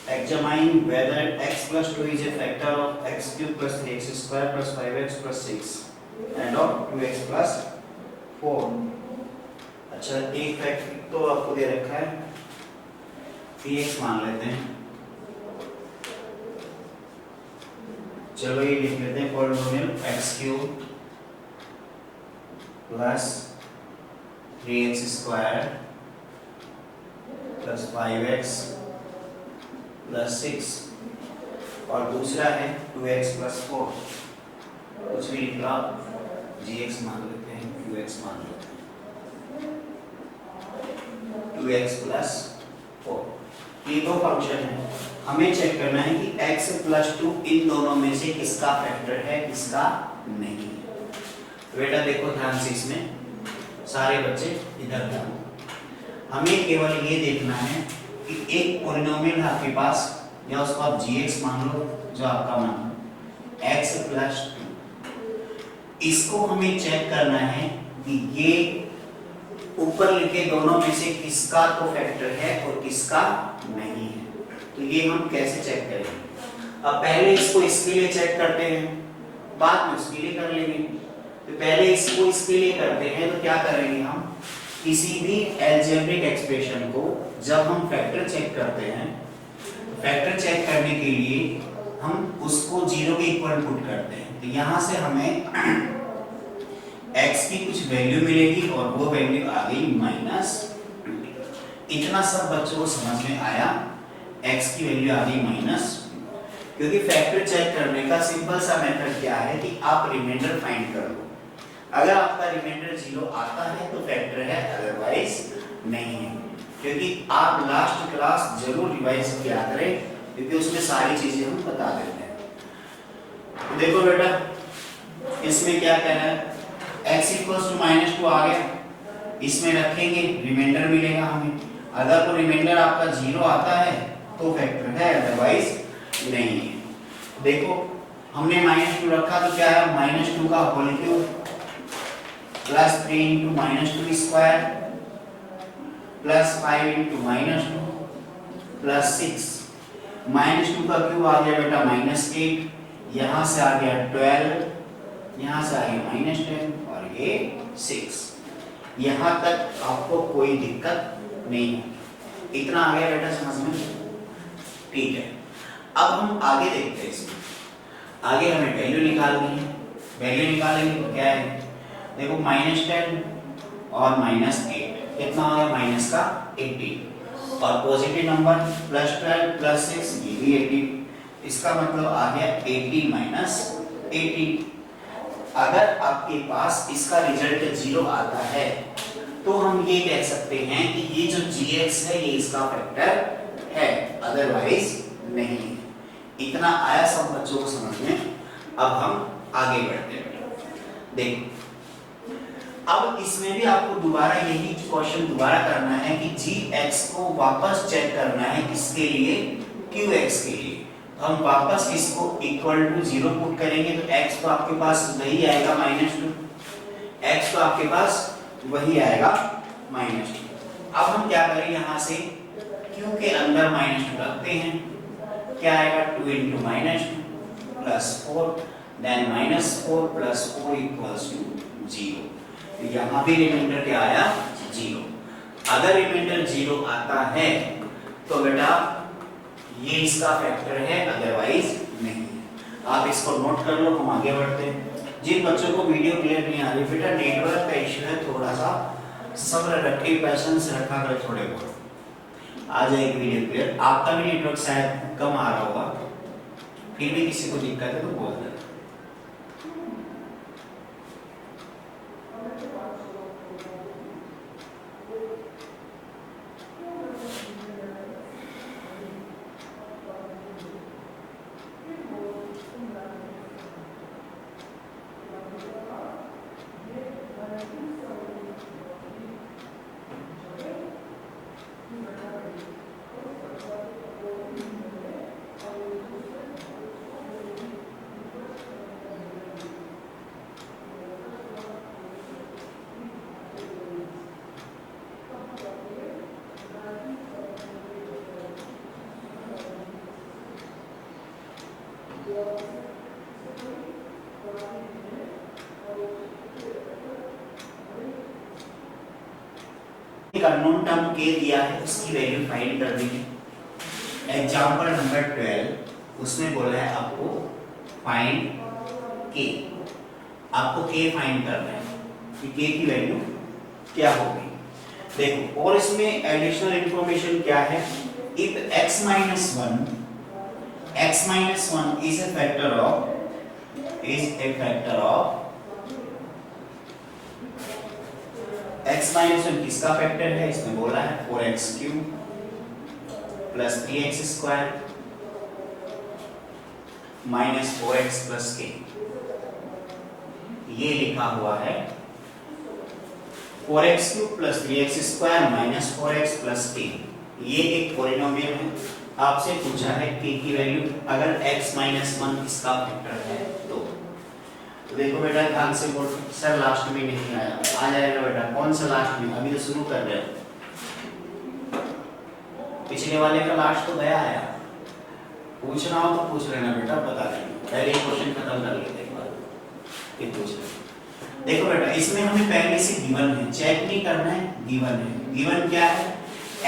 Examine whether x plus 2 is a factor of x cube plus 3x square plus 5x plus 6 and of 2x plus 4। अच्छा, एक factor तो आपको दे रखा है, 3x मान लेते हैं। चलो ये लिख लेते हैं polynomial x cube plus 3x square plus 5x plus 6 और दूसरा है 2x प्लस 4। कुछ भी निकला gx मान लेते हैं, 2x मान लेते हैं, 2x प्लस 4। ये दो फंक्शन है, हमें चेक करना है कि x प्लस 2 इन दोनों में से किसका फैक्टर है, किसका नहीं है। तो बेटा देखो ध्यान से, इसमें सारे बच्चे इधर ध्यान, हमें केवल ये देखना है कि एक पॉलिनोमियल है आपके पास, या उसको आप gx मान लो जो आपका मान x प्लस 2, इसको हमें चेक करना है कि ये ऊपर लिखे दोनों में से किसका तो फैक्टर है और किसका नहीं है। तो ये हम कैसे चेक करेंगे? अब पहले इसको इसके लिए चेक करते हैं, बाद में उसके लिए कर लेंगे। तो पहले इसको इसके लिए करते हैं, तो क्या करेंगे हम, किसी भी अलजेब्रिक एक्सप्रेशन को जब हम फैक्टर चेक करते हैं, तो फैक्टर चेक करने के लिए हम उसको 0 के इक्वल पुट करते हैं। तो यहाँ से हमें x की कुछ वैल्यू मिलेगी और वो वैल्यू आ गई -2। इतना सब बच्चों को समझ में आया, x की वैल्यू आ गई -2। क्योंकि फैक्टर चेक करने का सिंपल सा मेथड क्या है कि आप रिमाइंडर फाइंड कर लो। अगर आपका रिमाइंडर 0 आता है तो फैक्टर है, अदरवाइज नहीं है। क्योंकि आप लास्ट क्लास जरूर रिवाइज किया करें, क्योंकि उसमें सारी चीजें हम बता देते हैं। देखो बेटा, इसमें क्या कहना है, x = -2 आ गया, इसमें रखेंगे, रिमाइंडर मिलेगा हमें। अगर वो रिमाइंडर आपका 0 आता है तो फैक्टर है, अदरवाइज नहीं है। देखो हमने -2 रखा तो क्या है, -2 का whole cube plus 3 × -2 square plus 5 × -2 plus 6। -2 का क्यूब आ गया बेटा -8, यहाँ से आ गया 12, यहाँ से आ गया -10 और ये 6। यहाँ तक आपको कोई दिक्कत नहीं है, इतना आ गया बेटा समझ में? ठीक है, अब हम आगे देखते हैं। इसमें आगे हमें वैल्यू निकालनी है। वैल्यू निकालेंगे तो क्या है, देखो -10 और -8 कितना आ गया, माइनस का 18 और पॉजिटिव नंबर +12 +6 ये भी 18। इसका मतलब आ गया 80 - 18। अगर आपके पास इसका रिजल्ट 0 आता है तो हम ये कह सकते हैं कि ये जो gx है ये इसका फैक्टर है, अदरवाइज नहीं है। इतना आया सब बच्चों को समझ में। अब हम आगे बढ़ते हैं। देखो अब इसमें भी आपको दोबारा यही क्वेश्चन दोबारा करना है कि gx को वापस चेक करना है, किसके लिए, qx के लिए। तो हम वापस इसको =0 पुट करेंगे तो x तो आपके पास वही आएगा -2, x तो आपके पास वही आएगा -2। अब हम क्या करें, यहाँ से q के अंदर -2 रखते हैं, क्या आएगा 2 × -2 + 4 देन -4 + 4 = 0। तो यहाँ भी रिमाइंडर क्या आया, 0। अगर रिमाइंडर 0 आता है तो बेटा ये इसका फैक्टर है, अदरवाइज नहीं है। आप इसको नोट कर लो, हम आगे बढ़ते हैं। जिन बच्चों को वीडियो क्लियर नहीं आ रही, बेटा नेटवर्क का इश्यू है, थोड़ा सा सब्र रखे, पेशेंस रखा करें, थोड़े बहुत आ जाएगी वीडियो क्लियर। आपका भी नेटवर्क शायद कम आ रहा होगा, फिर भी किसी को दिक्कत है तो बोल देना। एक अननोन टर्म k दिया है, उसकी वैल्यू फाइंड करनी है। एग्जांपल नंबर 12 उसमें बोला है आपको फाइंड k, आपको k फाइंड करना है कि k की वैल्यू क्या होगी। देखो और इसमें एडिशनल इंफॉर्मेशन क्या है, if x minus 1 is a factor of x minus 1 किसका फैक्टर है, इसमें बोला है 4x cube plus 3x square minus 4x plus k, ये लिखा हुआ है 4x cube plus 3x square minus 4x plus k। ये एक पॉलिनोमियल है, आपसे पूछा है k की वैल्यू अगर x माइनस 1 इसका फैक्टर है तो देखो बेटा ध्यान से बोल, सर लास्ट में नहीं आया, आ जाएगा बेटा। कौन सा लास्ट में, अभी तो शुरू कर रहे हो, पिछले वाले का लास्ट तो गया आया। पूछना हो तो पूछ लेना बेटा, बता देंगे। पहले क्वेश्चन खत्म कर लेते हैं, एक बार ये पूछ लेना। देखो बेटा इसमें हमें पहले से गिवन है, चेक नहीं करना है, गिवन है। गिवन क्या है,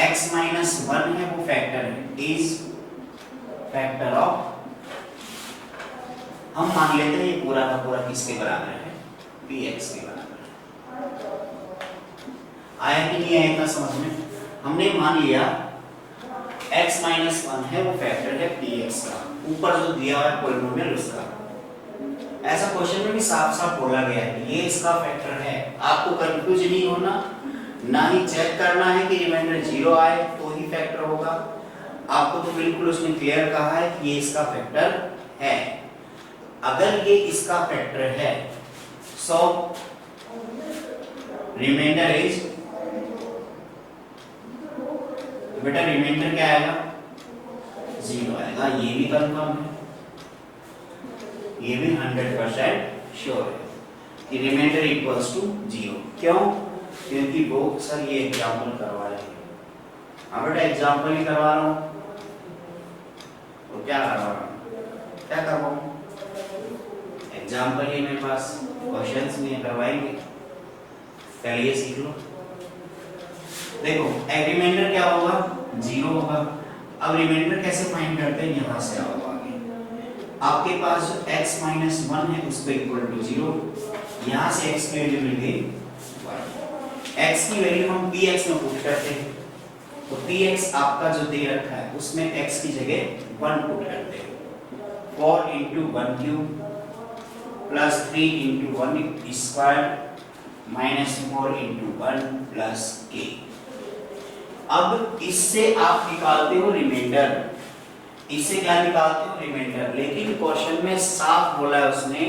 x माइनस 1 है वो फैक्टर है, इज फैक्टर ऑफ, हम मान लेते हैं ये पूरा का पूरा किसके बराबर है, px के बराबर। आया कि नहीं आया इतना समझ में? हमने मान लिया x माइनस 1 है वो फैक्टर है px का, ऊपर जो दिया हुआ है पॉलिनोमियल उसका। ऐसा क्वेश्चन में भी साफ साफ बोला गया है ये इसका फैक्टर है, आपको कंफ्यूज नहीं होना, ना ही चेक करना है कि रिमाइंडर 0 आए तो ही फैक्टर होगा। आपको तो बिल्कुल उसने क्लियर कहा है कि ये इसका फैक्टर है। अगर ये इसका फैक्टर है सो रिमाइंडर इज, तो बेटा रिमाइंडर क्या आएगा, 0 आएगा। ये भी कंफर्म है, ये भी 100% श्योर है कि रिमाइंडर इक्वल्स टू 0। क्यों? क्योंकि वो सर ये एग्जांपल करवा रहे हैं। हाँ बेटा एग्जांपल ही करवा रहा हूँ, तो क्या करवा रहा हूँ, क्या करवाऊँ, एग्जांपल ही मेरे पास, क्वेश्चंस में करवाएंगे, चलिए सीख लो। देखो रिमाइंडर क्या होगा, 0 होगा। अब रिमाइंडर कैसे फाइंड करते हैं, यहाँ से आओ आगे। आपके पास जो x माइनस 1 है उसको इक्वल टू 0, यहाँ से x की वैल्यू मिल गई 1। x की वैल्यू हम px में पुट करते हैं, तो px आपका जो दे रखा है उसमें x की जगह 1 पुट करते हैं। 4 into 1 cube plus 3 into 1 square minus 4 into 1 plus k। अब इससे आप निकालते हो रिमाइंडर, इससे क्या निकालते हो, रिमाइंडर। लेकिन क्वेश्चन में साफ बोला है उसने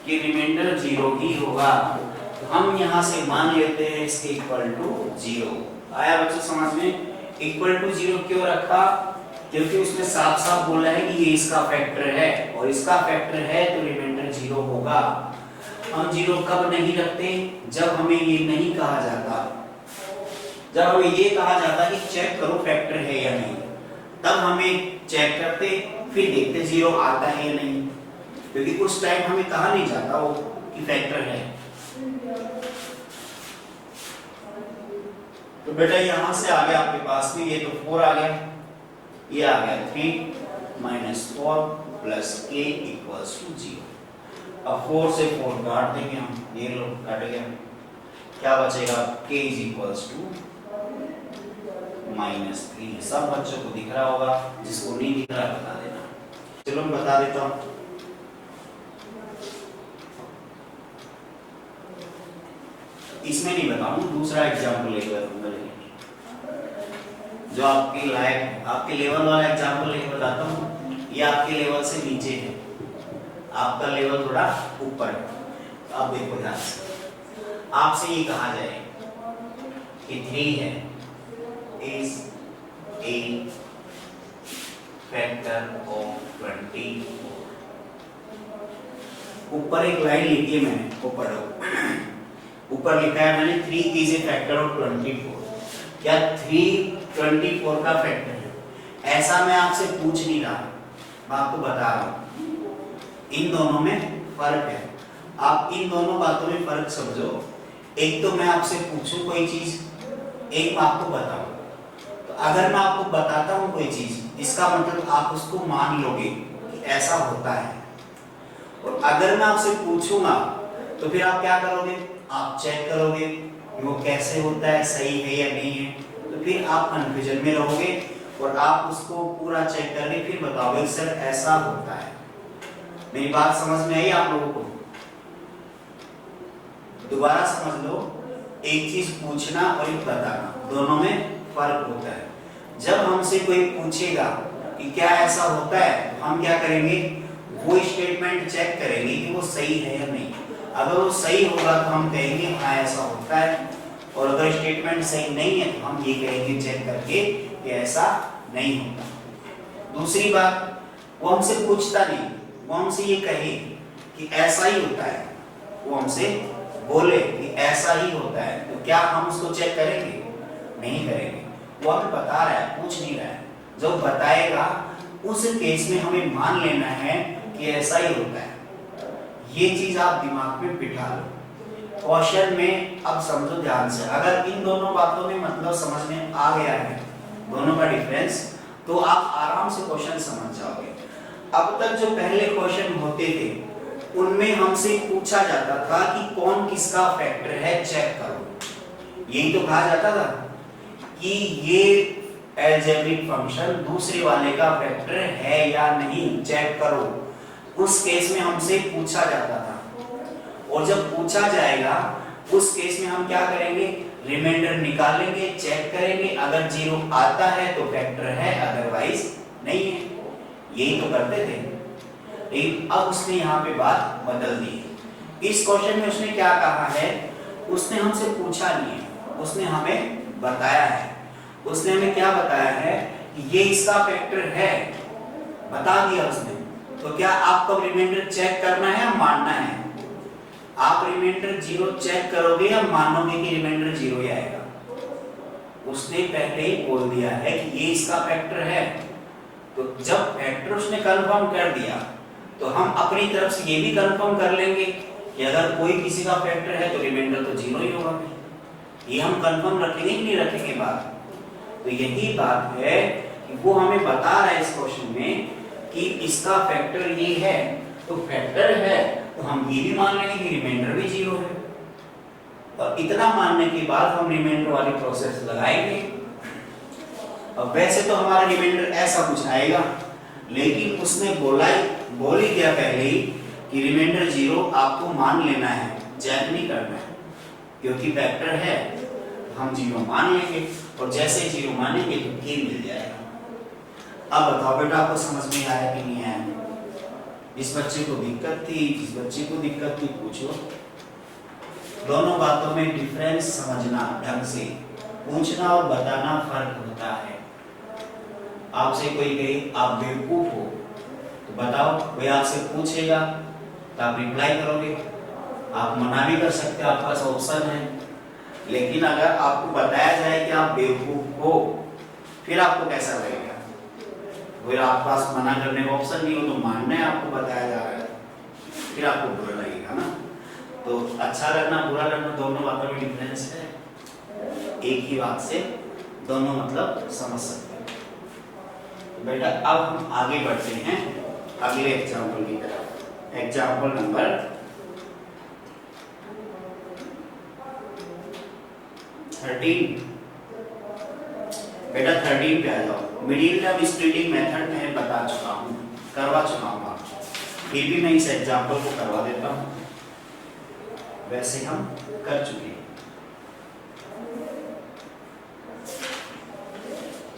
कि रिमाइंडर 0 ही होगा, तो हम यहाँ से मान लेते हैं इसके इक्वल टू 0। आया बच्चों समझ में? इक्वल टू 0 क्यों रखा, क्योंकि उसने साफ साफ बोला है कि ये इसका फैक्टर है, और इसका फैक्टर है तो रिमाइंडर 0 होगा। हम 0 कब नहीं रखते, जब हमें ये नहीं कहा जाता, जब हमें ये कहा जाता कि चेक करो फैक्टर है या नहीं, तब हमें चेक करते, फिर देखते 0 आता है या नहीं, क्योंकि उस टाइम हमें कहा नहीं जाता वो कि फैक्टर है। तो बेटा यहां से आ गया आपके पास में, ये तो 4 आ गया, ये आ गया 3 minus 4 plus k equals to 0। अब 4 से 4 काट देंगे हम, ये लो काट गया, क्या बचेगा, k इज इक्वल्स टू -3। सब बच्चों को दिख रहा होगा, जिसको नहीं दिख रहा बता देना। चलो मैं बता देता हूं। इसमें नहीं बताऊंगा, दूसरा एग्जाम्पल लेकर दूंगा, जो आपके लायक है, आपके लेवल वाला एग्जाम्पल लेकर बताता हूँ। ये आपके लेवल से नीचे है, आपका लेवल थोड़ा ऊपर है। आप देखो ध्यान से, आपसे ये कहा जाए कि 3 है is a factor of 24। ऊपर एक लाइन लिखी है मैंने, ऊपर ऊपर लिखा है मैंने 3 is a factor of 24। क्या 3 24 का फैक्टर है? ऐसा मैं आपसे पूछ नहीं रहा, मैं आपको बता रहा हूँ इन दोनों में फर्क है। आप इन दोनों बातों में फर्क समझो। एक तो मैं आपसे पूछूं कोई चीज, एक मैं आपको बताऊं। तो अगर मैं आपको बताता हूं कोई चीज, इसका मतलब आप उसको मान लोगे कि ऐसा होता है। और अगर मैं आपसे पूछूंगा तो फिर आप क्या करोगे, आप चेक करोगे कि वो कैसे होता है, सही है या नहीं है। तो फिर आप कंफ्यूजन में रहोगे और आप उसको पूरा चेक करके फिर बताओगे सर ऐसा होता है। मेरी बात समझ में आई आप लोगों को? दोबारा समझ लो, एक चीज पूछना और एक बताना, दोनों में फर्क होता है। जब हमसे कोई पूछेगा कि क्या ऐसा होता है, तो हम क्या करेंगे, वो स्टेटमेंट चेक करेंगे कि वो सही है या नहीं। अगर वो सही होगा तो हम कहेंगे हाँ ऐसा होता है, और अगर स्टेटमेंट सही नहीं है तो हम ये कहेंगे चेक करके कि ऐसा नहीं होता। दूसरी बात, वो हमसे पूछता नहीं, वो हमसे ये कहे कि ऐसा ही होता है, वो हमसे बोले कि ऐसा ही होता है, तो क्या हम उसको चेक करेंगे? नहीं करेंगे। वो हमें बता रहा है, पूछ नहीं रहा है। जब बताएगा उस केस में हमें मान लेना है कि ऐसा ही होता है। ये चीज आप दिमाग में बिठा लो। क्वेश्चन में अब समझो ध्यान से, अगर इन दोनों बातों में मतलब समझ में आ गया है, दोनों का डिफरेंस, तो आप आराम से क्वेश्चन समझ जाओगे। अब तक जो पहले क्वेश्चन होते थे उनमें हमसे पूछा जाता था कि कौन किसका फैक्टर है, चेक करो। यही तो कहा जाता था कि ये अलजेब्रिक फंक्शन दूसरे वाले का फैक्टर है या नहीं, चेक करो। उस केस में हमसे पूछा जाता था, और जब पूछा जाएगा उस केस में हम क्या करेंगे, रिमाइंडर निकालेंगे, चेक करेंगे, अगर 0 आता है तो फैक्टर है, अदरवाइज नहीं है। यही तो करते थे। लेकिन अब उसने यहाँ पे बात बदल दी है। इस क्वेश्चन में उसने क्या कहा है, उसने हमसे पूछा नहीं है, उसने हमें बताया है। उसने हमें क्या बताया है कि ये इसका फैक्टर है, बता दिया उसने। तो क्या आपको रिमाइंडर चेक करना है या मानना है? आप रिमाइंडर 0 चेक करोगे या मानोगे कि रिमाइंडर 0 ही आएगा? उसने पहले ही बोल दिया है कि ये इसका फैक्टर है। तो जब फैक्टर उसने कंफर्म कर दिया तो हम अपनी तरफ से ये भी कंफर्म कर लेंगे कि अगर कोई किसी का फैक्टर है तो रिमाइंडर तो 0 ही होगा। ये हम कंफर्म रखेंगे कि नहीं रखेंगे बात? तो यही बात है कि वो हमें बता रहा है इस क्वेश्चन में कि इसका फैक्टर ये है, तो फैक्टर है तो हम ये भी मान लेंगे कि रिमाइंडर भी 0 है। और इतना मानने के बाद हम रिमाइंडर वाली प्रोसेस लगाएंगे। अब वैसे तो हमारा रिमाइंडर ऐसा कुछ आएगा, लेकिन उसने बोल ही दिया पहले ही कि रिमाइंडर 0 आपको मान लेना है, चेक नहीं करना है, क्योंकि फैक्टर है हम 0 मान लेंगे, और जैसे 0 मानेंगे तो k मिल जाएगा। अब बताओ बेटा, आपको समझ में आया कि नहीं आया? जिस बच्चे को दिक्कत थी, जिस बच्चे को दिक्कत थी पूछो। दोनों बातों में डिफरेंस समझना, ढंग से पूछना और बताना फर्क होता है। आपसे कोई कहे आप बेवकूफ हो तो बताओ, कोई आपसे पूछेगा तो आप रिप्लाई करोगे, आप मना भी कर सकते हो, आपके पास ऑप्शन है। लेकिन अगर आपको बताया जाए कि आप बेवकूफ हो, फिर आपको कैसा लगेगा? फिर आपके पास मना करने का ऑप्शन नहीं हो, तो मानना है आपको बताया जा रहा है, फिर आपको बुरा लगेगा ना। तो अच्छा लगना बुरा लगना दोनों बातों में डिफरेंस है। एक ही बात से दोनों मतलब समझ सकते हैं। बेटा अब हम आगे बढ़ते हैं अगले एग्जाम्पल की तरफ। Example number 13। बेटा 13 पे आ जाओ। मिडिल टर्म स्प्लिटिंग मेथड में बता चुका हूँ, करवा चुका हूँ आपको, फिर भी मैं इस एग्जाम्पल को करवा देता हूँ, वैसे हम कर चुके हैं।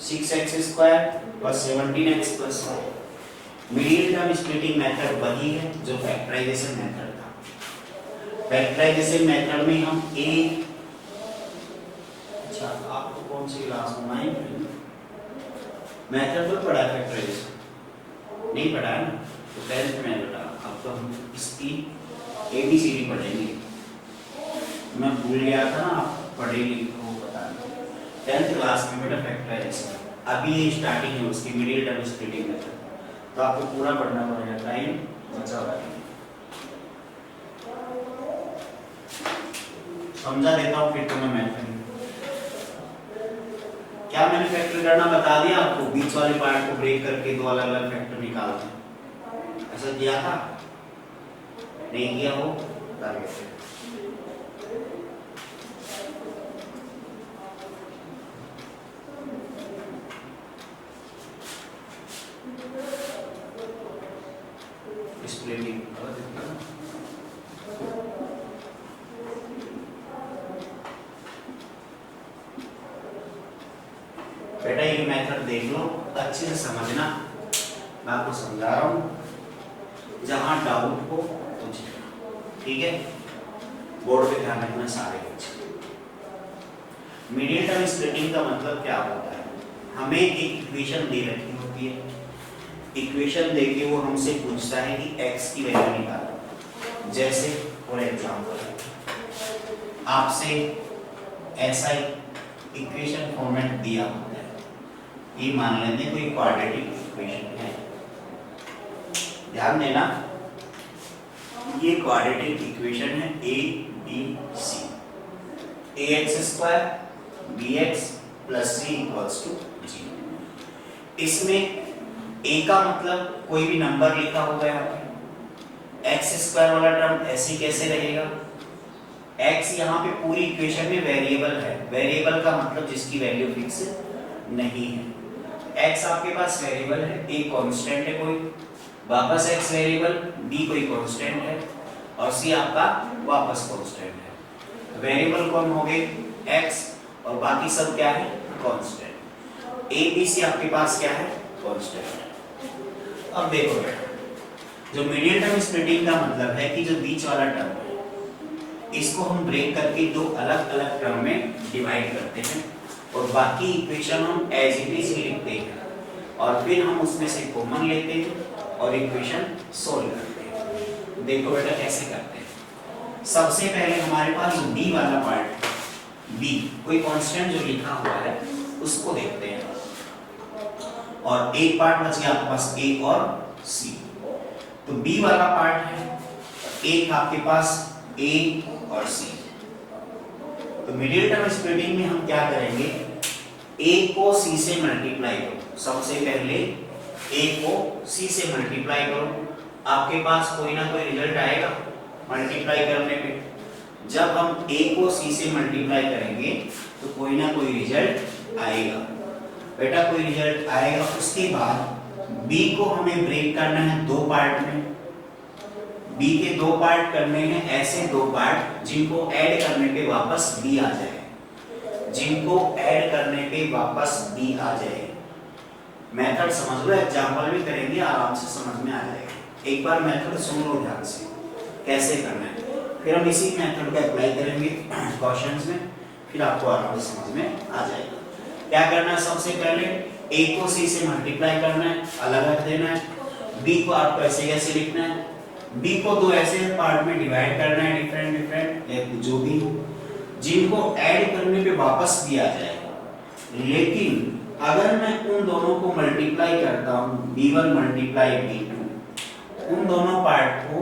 6x² + 17x + 5। Middle term splitting method वही है जो फैक्टराइजेशन मेथड था। फैक्टराइजेशन मेथड में हम एक, अच्छा आपको कौन सी क्लास में मेथड तो पढ़ा है, फैक्टराइजेशन नहीं पढ़ा है ना, तो 10th में बेटा अब तो हम इसकी ABCD पढ़ेंगे। मैं भूल गया था ना, आप पढ़ेंगे तो पता नहीं। 10th क्लास में बेटा फैक्टराइजेशन अभी स्टार्टिंग है उसकी, मिडिल टर्म स्प्लिटिंग मेथड, तो आपको पूरा पढ़ना पड़ेगा। टाइम समझा देता हूँ फिर तुम्हें मैथड। क्या मैंने फैक्टर करना बता दिया आपको, बीच वाले पार्ट को ब्रेक करके दो अलग अलग फैक्टर निकालते हैं, ऐसा किया था? नहीं किया हो कर लेते। स्प्लिटिंग बेटा ये मेथड देख लो, अच्छे से समझना, मैं आपको समझा रहा हूं, जहां डाउट हो पूछना, ठीक है? बोर्ड पे ध्यान रखना सारे बच्चे। मीडियम टर्म स्प्लिटिंग का मतलब क्या होता है? हमें एक इक्वेशन दे रखी होती है, इक्वेशन देके वो हमसे पूछता है कि x की वैल्यू निकालो। जैसे फॉर एग्जांपल आपसे ऐसा इक्वेशन फॉर्मेट दिया होता है, ये मान लेते हैं कोई क्वाड्रेटिक इक्वेशन है, ध्यान देना ये क्वाड्रेटिक इक्वेशन है a b c, ax² bx + c = g। इसमें a का मतलब कोई भी नंबर लिखा होगा यहाँ पे, x² वाला टर्म ऐसे कैसे रहेगा? x यहाँ पे पूरी इक्वेशन में वेरिएबल है, वेरिएबल का मतलब जिसकी वैल्यू फिक्स नहीं है। x आपके पास वेरिएबल है, a कांस्टेंट है कोई, वापस x वेरिएबल, b कोई कांस्टेंट है और c आपका वापस कांस्टेंट है। वेरिएबल कौन हो गए? x और बाकी सब क्या है? कांस्टेंट। a b c आपके पास क्या है? कांस्टेंट। अब देखो जो मीडियम टर्म स्प्लिटिंग का मतलब है कि जो बीच वाला टर्म है इसको हम ब्रेक करके दो अलग अलग टर्म में डिवाइड करते हैं और बाकी इक्वेशन हम एज इट इज लिखते हैं और फिर हम उसमें से कॉमन लेते हैं और इक्वेशन सोल्व करते हैं। देखो बेटा कैसे करते हैं। सबसे पहले हमारे पास b वाला पार्ट, b कोई कांस्टेंट जो लिखा हुआ है उसको देखते हैं और एक पार्ट बच गया आपके पास a और c। तो b वाला पार्ट है, एक आपके पास a और c। तो मिडिल टर्म स्प्लिटिंग में हम क्या करेंगे? a को c से मल्टीप्लाई करो, सबसे पहले a को c से मल्टीप्लाई करो, आपके पास कोई ना कोई रिजल्ट आएगा मल्टीप्लाई करने पे। जब हम a को c से मल्टीप्लाई करेंगे तो कोई ना कोई रिजल्ट आएगा, बेटा कोई रिजल्ट आएगा। उसके बाद b को हमें ब्रेक करना है दो पार्ट में, b के दो पार्ट करने हैं, ऐसे दो पार्ट जिनको ऐड करने पे वापस b आ जाए, जिनको ऐड करने पे वापस b आ जाए। मेथड समझ लो, एग्जांपल भी करेंगे, आराम से समझ में आ जाएगा। एक बार मेथड सुन लो ध्यान से कैसे करना है, फिर हम इसी मेथड को अप्लाई करेंगे क्वेश्चंस में, फिर आपको आराम से समझ में आ जाएगा। क्या करना है? सबसे पहले a को c से मल्टीप्लाई करना है, अलग रख देना है। b को आपको ऐसे कैसे लिखना है? b को दो ऐसे पार्ट में डिवाइड करना है, डिफरेंट डिफरेंट जो भी जिनको ऐड करने पे वापस भी आ जाएगा। लेकिन अगर मैं उन दोनों को मल्टीप्लाई करता हूँ, b1 × b2, उन दोनों पार्ट को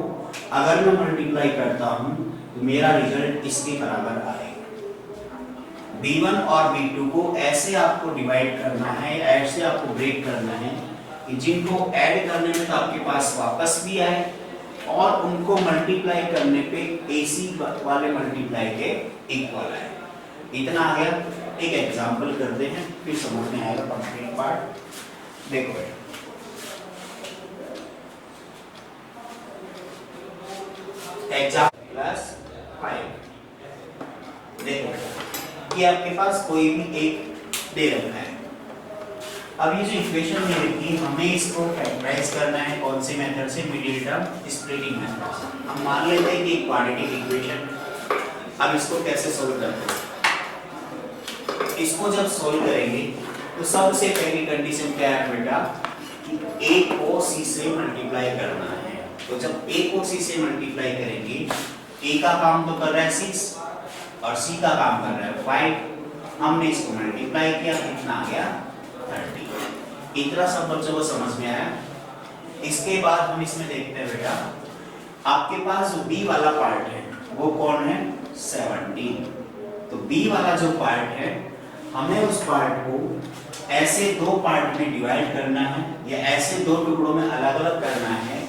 अगर मैं मल्टीप्लाई करता हूँ तो मेरा रिजल्ट इसके बराबर आएगा। b1 और b2 को ऐसे आपको डिवाइड करना है, ऐसे आपको ब्रेक करना है कि जिनको ऐड करने में तो आपके पास वापस भी आए और उनको मल्टीप्लाई करने पे AC वाले मल्टीप्लाई के इक्वल आए। इतना आ गया। एक एग्जांपल करते हैं फिर समझ में आएगा कंप्लीट पार्ट। देखो एग्जांपल +5। देखो ये आपके पास कोई भी एक दे रखा है। अब ये जो इक्वेशन दे रखी है हमें इसको फैक्टराइज करना है कौन से मेथड से? मिडिल टर्म स्प्लिटिंग मेथड से। हम मान लेते हैं कि क्वाड्रेटिक इक्वेशन। अब इसको कैसे सोल्व करते हैं? इसको जब सोल्व करेंगे तो सबसे पहली कंडीशन क्या है बेटा कि a को c से मल्टीप्लाई करना है। तो जब a को c से मल्टीप्लाई करेंगे, a का काम तो कर रहा है 6 और c का काम कर रहा है 5। हमने इसको मल्टीप्लाई किया, कितना आ गया 30। इतना सब बच्चों को समझ में आया? इसके बाद हम इसमें देखते हैं बेटा, आपके पास जो बी वाला पार्ट है वो कौन है, 17। तो बी वाला जो पार्ट है हमें उस पार्ट को ऐसे दो पार्ट में डिवाइड करना है या ऐसे दो टुकड़ों में अलग अलग करना है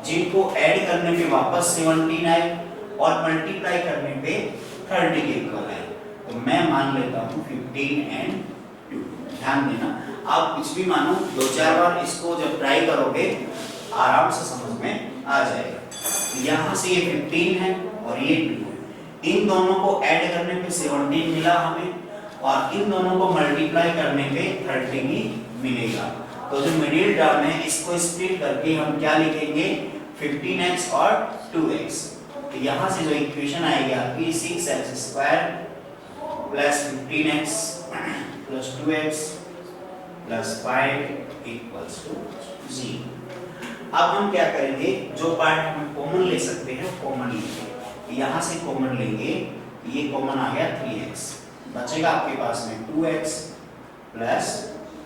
जिनको ऐड करने पे वापस 17 आए और मल्टीप्लाई करने पे 30 के इक्वल आए। तो मैं मान लेता हूँ 15 एंड 2। ध्यान देना, आप कुछ भी मानो, 2-4 बार इसको जब ट्राई करोगे आराम से समझ में आ जाएगा। तो यहाँ से ये 15 है और ये 2 है, इन दोनों को ऐड करने पे 17 मिला हमें और इन दोनों को मल्टीप्लाई करने पे 30 ही मिलेगा। तो जो मिडिल टर्म है इसको स्प्लिट करके हम क्या लिखेंगे, 15x और 2x। तो यहाँ से जो इक्वेशन आएगी आपकी 6x² plus 15x plus 2x plus 5 equals to 0। अब हम क्या करेंगे, जो पार्ट हम कॉमन ले सकते हैं कॉमन लेंगे। यहाँ से कॉमन लेंगे, ये कॉमन आ गया 3x, बचेगा आपके पास में 2x प्लस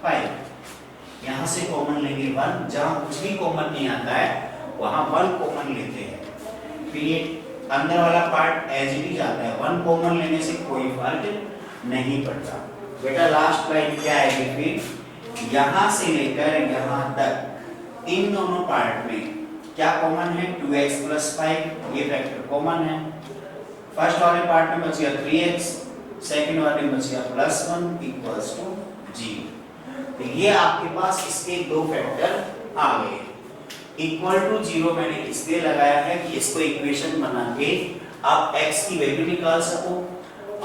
5। यहाँ से कॉमन लेंगे 1, जहाँ कुछ भी कॉमन नहीं आता है वहाँ 1 कॉमन लेते हैं। फिर ये अंदर वाला पार्ट एज इट इज आता है, 1 कॉमन लेने से कोई फर्क नहीं पड़ता। बेटा लास्ट लाइन क्या आएगी, फिर यहाँ से लेकर यहाँ तक इन दोनों पार्ट में क्या कॉमन है, 2x प्लस 5, ये फैक्टर कॉमन है। फर्स्ट वाले पार्ट में बच गया 3x, सेकंड वाले में बच गया प्लस 1 इक्वल्स टू 0। तो ये आपके पास इसके दो फैक्टर आ गए। इक्वल टू 0 मैंने इसलिए लगाया है कि इसको इक्वेशन बना के आप x की वैल्यू निकाल सको।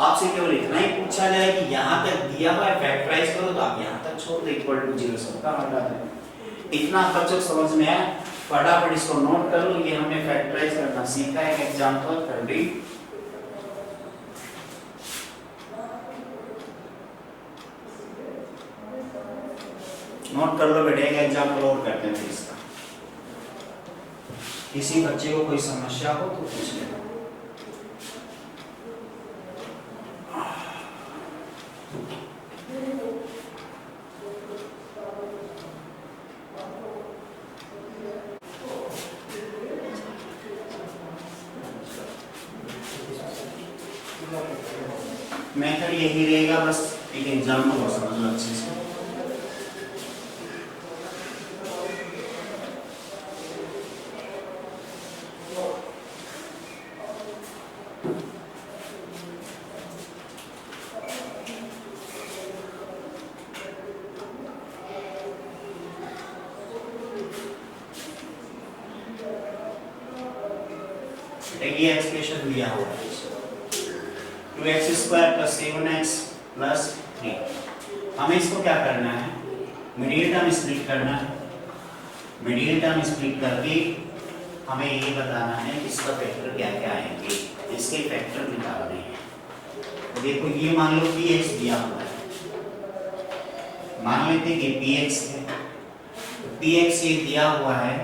आपसे केवल इतना ही पूछा जाए कि यहाँ तक दिया हुआ है फैक्टराइज करो, तो आप यहाँ तक छोड़ दो, इक्वल टू 0 सबका हटा दो। इतना बच्चों समझ में आया, फटाफट इसको नोट कर लो। ये हमने फैक्टराइज करना सीखा है। एग्जांपल 30, नोट कर लो बेटे। एक एग्जांपल और करते हैं इसका, किसी बच्चे को कोई समस्या हो तो पूछ लेना। मेथड यही रहेगा, बस एक एग्जांपल और समझ लो अच्छे से। ये एक्सप्रेशन दिया हुआ है 2x² प्लस 7x प्लस 3। हमें इसको क्या करना है, मिडिल टर्म स्प्लिट करना है। मिडिल टर्म स्प्लिट करके हमें ये बताना है इसका फैक्टर क्या क्या आएंगे, इसके फैक्टर निकालने हैं। तो देखो ये मान लो px दिया हुआ है, मान लेते कि px है, तो px ये दिया हुआ है,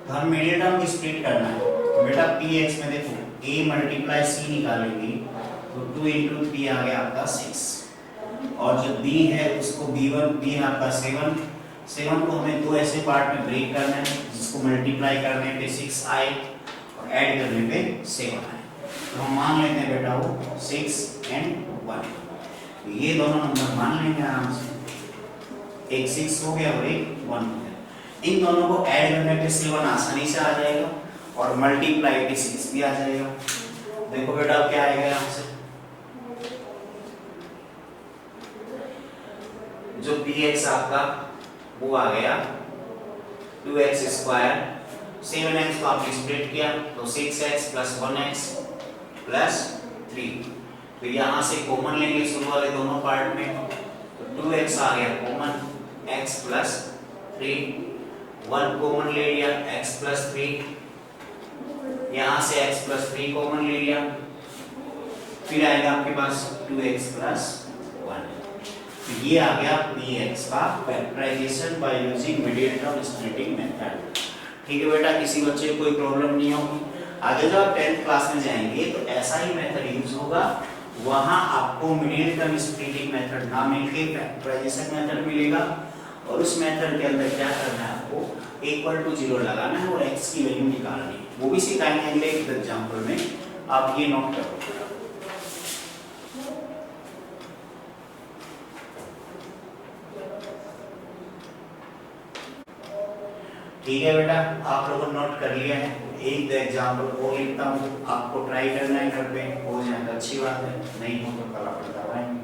तो हम मिडिल टर्म को स्प्लिट करना है। तो बेटा px में देखो a मल्टीप्लाई c निकालेंगे तो 2 इंटू 3 आ गया आपका 6, और जो b है उसको b है आपका 7 को हमें दो ऐसे पार्ट में ब्रेक करना है जिसको मल्टीप्लाई करने पे 6 आए और ऐड करने पे 7 आए। तो हम मान लेते हैं बेटा वो 6 एंड 1, तो ये दोनों नंबर मान लेंगे आराम से, एक 6 हो गया और एक 1 हो गया। इन दोनों को ऐड करने पे 7 आसानी से आ जाएगा और मल्टीप्लाई पे 6 भी आ जाएगा। देखो बेटा क्या आएगा यहाँ से, जो px आपका वो आ गया 2x स्क्वायर, 7x को आपने स्प्लिट किया तो 6x प्लस 1x प्लस 3। तो यहाँ से कॉमन लेंगे शुरू वाले दोनों पार्ट में, तो 2x आ गया कॉमन, x प्लस 3, 1 कॉमन ले लिया x प्लस 3, यहाँ से x प्लस 3 कॉमन ले लिया, फिर आएगा आपके पास 2x प्लस 1। तो ये आ गया px का factorization by using middle term splitting method. ठीक है बेटा, किसी बच्चे को कोई प्रॉब्लम नहीं होगी। आगे जब आप 10th क्लास में जाएंगे तो ऐसा ही मेथड यूज होगा, वहां आपको मिडिल टर्म स्प्लिटिंग मेथड ना मिलके फैक्टराइजेशन मेथड मिलेगा। और उस मेथड के अंदर क्या करना है आपको, इक्वल टू 0 लगाना है और x की वैल्यू निकालनी है। वो भी सिखाएंगे अगले एग्जाम्पल में, आप ये नोट करो। ठीक है बेटा, आप लोगों ने नोट कर लिया है। एक दो एग्जाम्पल और लिखता हूँ, आपको ट्राई करना है घर पे, हो जाए तो अच्छी बात है, नहीं हो तो कल आप करवाएंगे।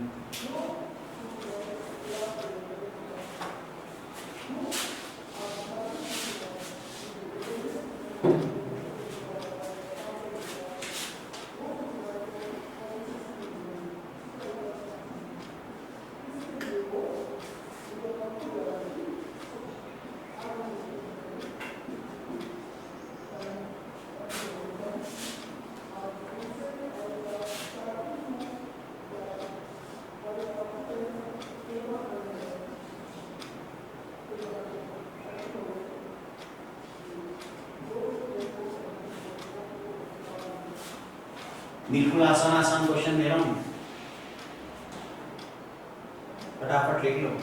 बिल्कुल आसान आसान क्वेश्चन दे रहा हूँ, फटाफट लिख लो।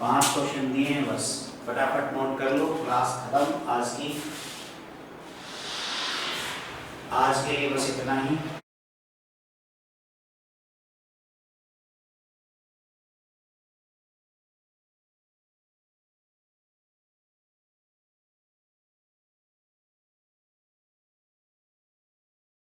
पांच क्वेश्चन दिए हैं बस, फटाफट नोट कर लो। क्लास खत्म आज की, आज के लिए बस इतना ही।